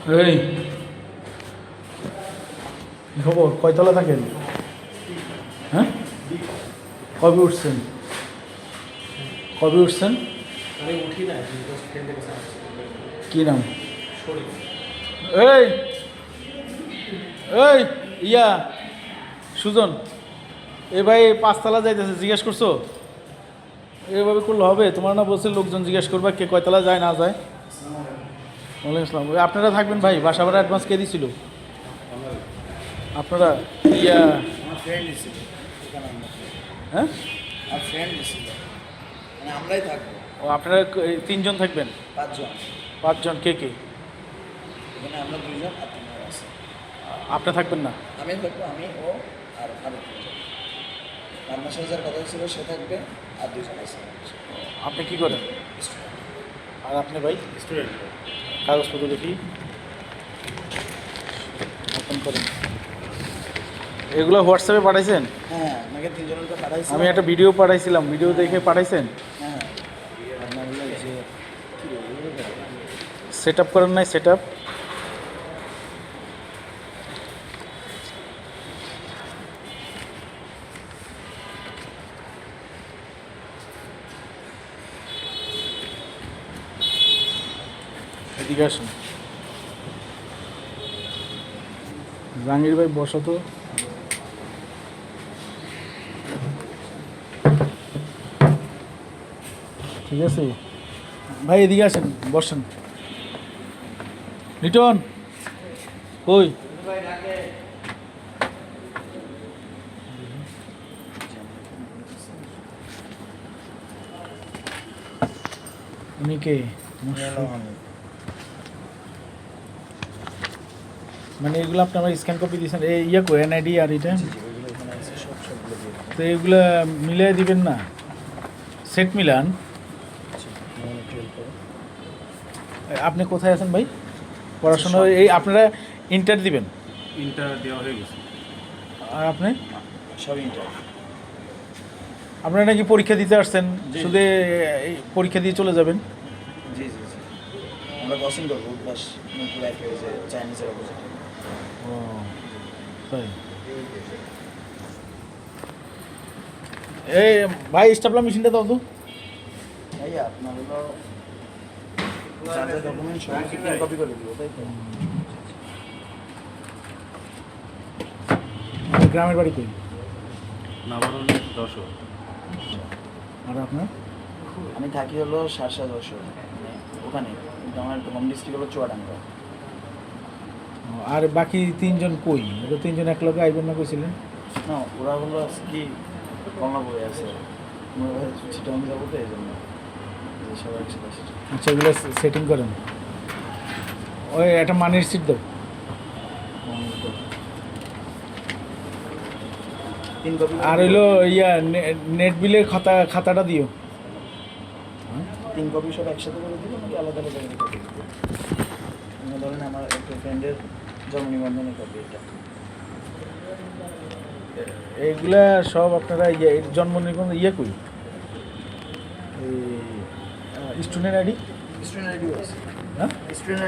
এই খবর, কয়তলা থাকেন? হ্যাঁ, কবে উঠছেন? কবে উঠছেন? আমি উঠি না, কি নাম? এই এই ইয়া সুজন, এ ভাই পাঁচতলা যাইতেছে, জিজ্ঞেস করছো? এভাবে করলে হবে? তোমার না বলছে লোকজন জিজ্ঞেস করবা কে কয়তলা যায় না যায়। ওয়ালাইকুম আসসালাম। ওই আপনারা থাকবেন ভাই, বাসা ভাড়া অ্যাডভান্স কে দিছিল? আপনারা ইয়া আমার ফ্রেন্ড ছিল, হ্যাঁ, আমার ফ্রেন্ড ছিল, মানে আমরাই থাকবো ও আপনারা তিনজন থাকবেন? 5 জন। পাঁচজন, কে কে? এখানে আমরা 2 জন আর 3 জন আছে। আপনি থাকবেন না? আমি থাকবো, আমি ও আর আরো 3 জন। রান্না সাজার কথা ছিল, সে থাকবে আর 2 জন আছে। আপনি কি করেন? স্টুডেন্ট। আর আপনি ভাই? স্টুডেন্ট। কাগজপত্র দেখি, ওপেন করেন। এগুলো হোয়াটসঅ্যাপে পাঠাইছেন? হ্যাঁ, আপনাকে 3 জনকে পাঠাইছি। আমি একটা ভিডিও পাঠাইছিলাম, ভিডিও দেখে পাঠাইছেন? হ্যাঁ, আপনার হলো যে কি বলবো, সেট আপ করেন নাই? সেট আপ এদিকে আসুন। জাহাঙ্গীর ভাই বসো তো। ঠিক আছে ভাই, এদিকে আসেন, বসেন। লিটন কই? উনি কে? মানে এগুলো আপনি আমার স্ক্যান কপি দিয়েছেন, এই ইয়ে কো এনআইডি আর এটা, যেগুলো এখানে আছে সবগুলো দিয়ে দিন। তো এগুলো মিলিয়ে দিবেন না? Set Milan. আপনি কোথায় আছেন ভাই? পড়াশোনা এই আপনারা ইন্টার দিবেন? ইন্টার দেওয়া হয়ে গেছে। আর আপনি? সব ইন্টার। আপনারা নাকি পরীক্ষা দিতে আসছেন, জি। শুধু এই পরীক্ষা দিয়ে চলে যাবেন? জি জি জি, আমরা ক্রসিং করবো উদ্বাস নতুন এক হয়েছে চাইনিজের অপোজিটে। ও তাই। এই ভাই স্টাপলার মেশিনটা দাও তো। ভাইয়া আপনার হলো যা যা ডকুমেন্ট সব কপি করে দিব, তাই তো? গ্রামের বাড়ি কই? নামারণ 10। আর আপনার? আমি থাকি হলো সারসা যশোর, মানে ওখানে, কিন্তু আমার হোম ডিস্ট্রিক্ট হলো চুয়াডাঙ্গা। আর বাকি তিনজন কই? ওরা তিনজন এক লগে আইবেন না কইছিলেন? না, ওরা হলো কি কমলাপুরে আছে, চিটং যাবো তো এই জন্য সবাই একসাথে আসে। আচ্ছা, এগুলো সেটিং করেন। ওই একটা মানির সিট দাও। 3 কপি আর হইলো ইয়া নেট বিলের খাতাটা দিও। 3 কপি সব একসাথে করে দিব নাকি আলাদা আলাদা করে কপি দিব? ধরেন আমার একটা ফ্রেন্ডের জন্ম নিবন্ধনের কপি, এটা এইগুলা সব আপনারা ইয়ে জন্ম নিবন্ধন ইয়ে করি, স্টুডেন্ট আইডি। স্টুডেন্ট আইডিও আছে। হ্যাঁ, স্টুডেন্ট